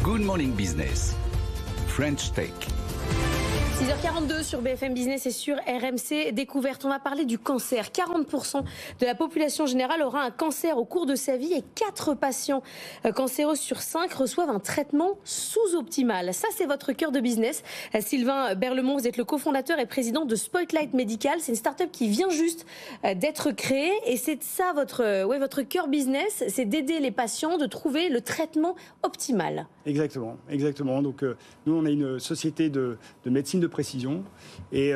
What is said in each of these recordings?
Good Morning Business, French Tech. 6h42 sur BFM Business et sur RMC Découverte. On va parler du cancer. 40% de la population générale aura un cancer au cours de sa vie et 4 patients cancéreux sur 5 reçoivent un traitement sous-optimal. Ça, c'est votre cœur de business. Sylvain Berlemont, vous êtes le cofondateur et président de Spotlight Medical. C'est une start-up qui vient juste d'être créée et c'est ça votre cœur business, c'est d'aider les patients de trouver le traitement optimal. Exactement. Donc nous, on a une société de médecine de précision et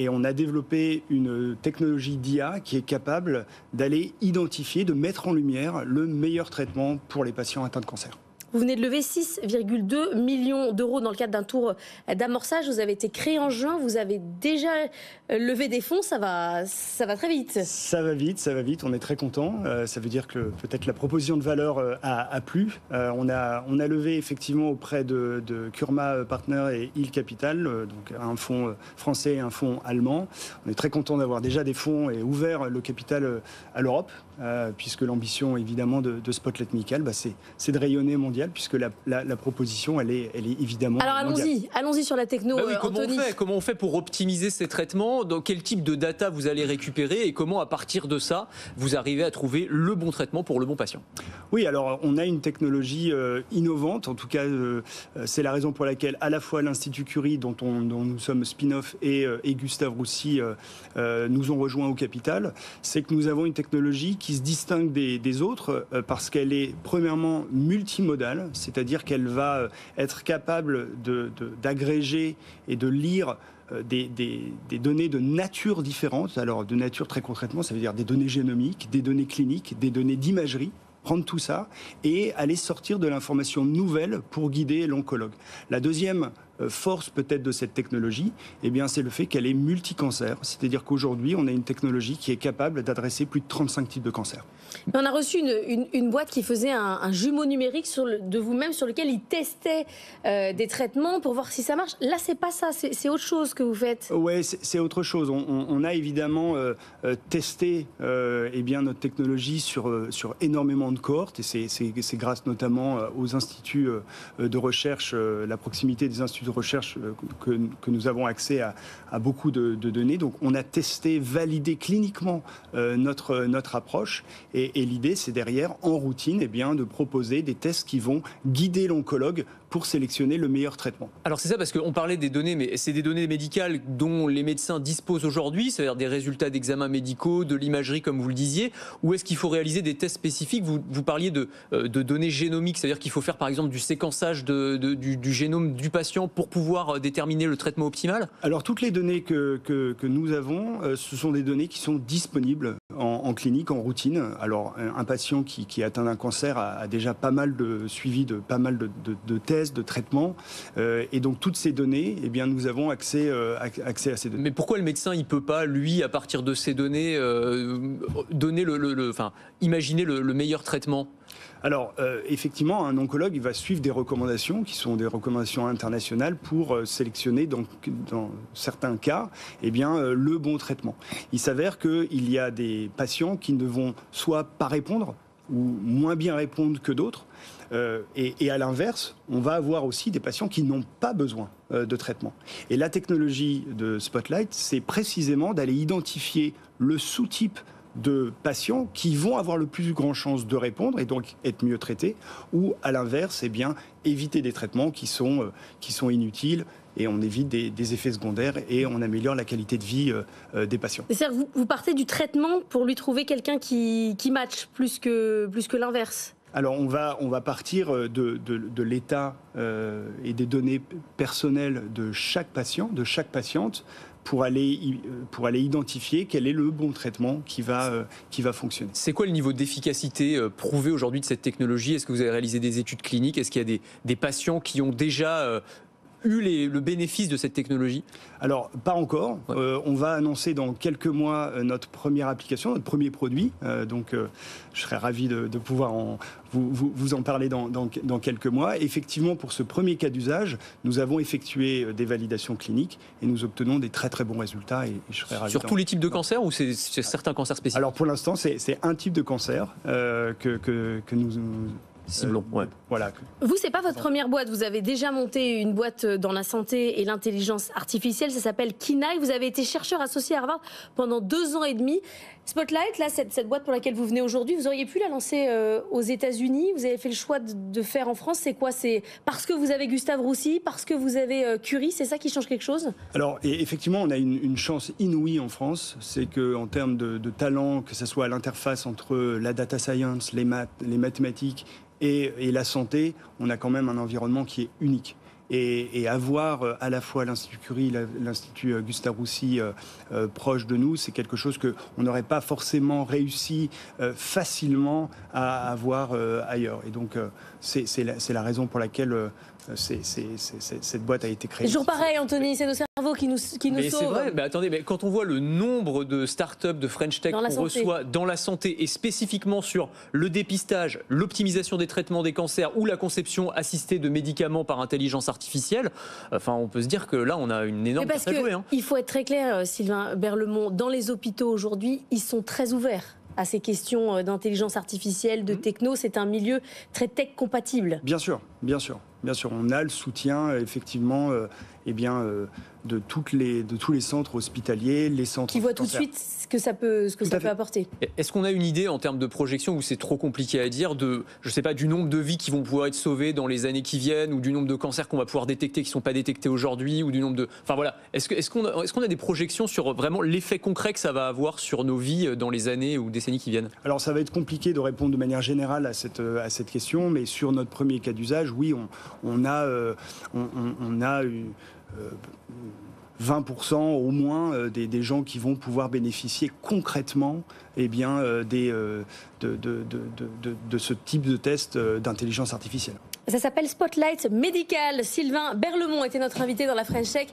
on a développé une technologie d'IA qui est capable d'aller identifier, de mettre en lumière le meilleur traitement pour les patients atteints de cancer. Vous venez de lever 6,2 millions d'euros dans le cadre d'un tour d'amorçage. Vous avez été créé en juin, vous avez déjà levé des fonds, ça va très vite. Ça va vite, on est très content. Ça veut dire que peut-être la proposition de valeur a plu. On a levé effectivement auprès de Kurma Partners et Hill Capital, donc un fonds français et un fonds allemand. On est très content d'avoir déjà des fonds et ouvert le capital à l'Europe, puisque l'ambition évidemment de Spotlight Medical, c'est de rayonner mondial, puisque la proposition, elle est évidemment Alors allons-y sur la techno, Anthony. Comment on fait pour optimiser ces traitements? Dans quel type de data vous allez récupérer et comment, à partir de ça, vous arrivez à trouver le bon traitement pour le bon patient? Oui, alors on a une technologie innovante, en tout cas c'est la raison pour laquelle à la fois l'Institut Curie, dont nous sommes spin-off, et Gustave Roussy nous ont rejoints au capital. C'est que nous avons une technologie qui se distingue des autres parce qu'elle est premièrement multimodale, c'est-à-dire qu'elle va être capable d'agréger et de lire des données de nature différentes. Alors de nature, très concrètement, ça veut dire des données génomiques, des données cliniques, des données d'imagerie. Prendre tout ça et aller sortir de l'information nouvelle pour guider l'oncologue. La deuxième force peut-être de cette technologie, c'est le fait qu'elle est multicancer. C'est-à-dire qu'aujourd'hui, on a une technologie qui est capable d'adresser plus de 35 types de cancers. On a reçu une boîte qui faisait un jumeau numérique de vous-même sur lequel il testait des traitements pour voir si ça marche. Là, c'est pas ça, c'est autre chose que vous faites. Oui, c'est autre chose. On a évidemment testé notre technologie sur énormément de cohortes et c'est grâce notamment aux instituts de recherche, la proximité des instituts de recherche que nous avons accès à beaucoup de données. Donc on a testé, validé cliniquement notre approche et l'idée c'est derrière, en routine, de proposer des tests qui vont guider l'oncologue pour sélectionner le meilleur traitement. Alors c'est ça, parce qu'on parlait des données, mais c'est des données médicales dont les médecins disposent aujourd'hui, c'est-à-dire des résultats d'examens médicaux, de l'imagerie comme vous le disiez, ou est-ce qu'il faut réaliser des tests spécifiques? Vous parliez de données génomiques, c'est-à-dire qu'il faut faire par exemple du séquençage du génome du patient pour pouvoir déterminer le traitement optimal? Alors toutes les données que nous avons, ce sont des données qui sont disponibles en clinique, en routine. Alors un patient qui est atteint d'un cancer a déjà pas mal de suivi de pas mal de tests, de traitements, et donc toutes ces données, nous avons accès à ces données. Mais pourquoi le médecin il peut pas, lui, à partir de ces données, donner imaginer le meilleur traitement? Alors, effectivement, un oncologue il va suivre des recommandations qui sont des recommandations internationales pour sélectionner, dans certains cas, le bon traitement. Il s'avère qu'il y a des patients qui ne vont soit pas répondre ou moins bien répondre que d'autres. Et à l'inverse, on va avoir aussi des patients qui n'ont pas besoin de traitement. Et la technologie de Spotlight, c'est précisément d'aller identifier le sous-type de patients qui vont avoir le plus grand chance de répondre et donc être mieux traités, ou à l'inverse, éviter des traitements qui sont inutiles, et on évite des effets secondaires et on améliore la qualité de vie des patients. C'est-à-dire que vous partez du traitement pour lui trouver quelqu'un qui match plus que l'inverse? Alors on va partir de l'état et des données personnelles de chaque patient, de chaque patiente, pour aller identifier quel est le bon traitement qui va fonctionner. C'est quoi le niveau d'efficacité prouvé aujourd'hui de cette technologie? Est-ce que vous avez réalisé des études cliniques? Est-ce qu'il y a des patients qui ont déjà eu le bénéfice de cette technologie? Alors, pas encore. Ouais. On va annoncer dans quelques mois notre première application, notre premier produit. Je serais ravi de pouvoir vous en parler dans quelques mois. Effectivement, pour ce premier cas d'usage, nous avons effectué des validations cliniques et nous obtenons des très très bons résultats. Et je serais ravi. Sur tous les types de cancers ou c'est certains cancers spécifiques? Alors, pour l'instant, c'est un type de cancer que nous Ciblons, ouais. Voilà. Vous, c'est pas votre première boîte. Vous avez déjà monté une boîte dans la santé et l'intelligence artificielle. Ça s'appelle Kinaï. Vous avez été chercheur associé à Harvard pendant 2 ans et demi. Spotlight, là, cette boîte pour laquelle vous venez aujourd'hui, vous auriez pu la lancer aux États-Unis. Vous avez fait le choix de faire en France. C'est quoi? C'est parce que vous avez Gustave Roussy, parce que vous avez Curie. C'est ça qui change quelque chose? Alors, et effectivement, on a une chance inouïe en France. C'est qu'en termes de talent, que ce soit à l'interface entre la data science, les mathématiques et la santé, on a quand même un environnement qui est unique. Et avoir à la fois l'Institut Curie, l'Institut Gustave Roussy proche de nous, c'est quelque chose qu'on n'aurait pas forcément réussi facilement à avoir ailleurs. Et donc, c'est la raison pour laquelle cette boîte a été créée. Toujours pareil, Anthony, c'est nos cerveaux qui nous sauvent. C'est vrai, mais attendez, mais quand on voit le nombre de startups de French Tech qu'on reçoit dans la santé et spécifiquement sur le dépistage, l'optimisation des traitements des cancers ou la conception assistée de médicaments par intelligence artificielle, enfin, on peut se dire que là, on a une énorme carte à jouer. Il faut être très clair, Sylvain Berlemont, dans les hôpitaux aujourd'hui, ils sont très ouverts à ces questions d'intelligence artificielle, de techno. C'est un milieu très tech compatible. Bien sûr, bien sûr. Bien sûr, on a le soutien, effectivement, de tous les centres hospitaliers, les centres qui voient tout de suite ce que ça peut apporter. Est-ce qu'on a une idée en termes de projection, où c'est trop compliqué à dire, je sais pas, du nombre de vies qui vont pouvoir être sauvées dans les années qui viennent, ou du nombre de cancers qu'on va pouvoir détecter qui sont pas détectés aujourd'hui, ou du nombre de... Enfin voilà, est-ce qu'on a des projections sur vraiment l'effet concret que ça va avoir sur nos vies dans les années ou décennies qui viennent? Alors ça va être compliqué de répondre de manière générale à cette question, mais sur notre premier cas d'usage, oui, on a 20% au moins des gens qui vont pouvoir bénéficier concrètement de ce type de test d'intelligence artificielle. Ça s'appelle Spotlight Médical. Sylvain Berlemont était notre invité dans la French Tech.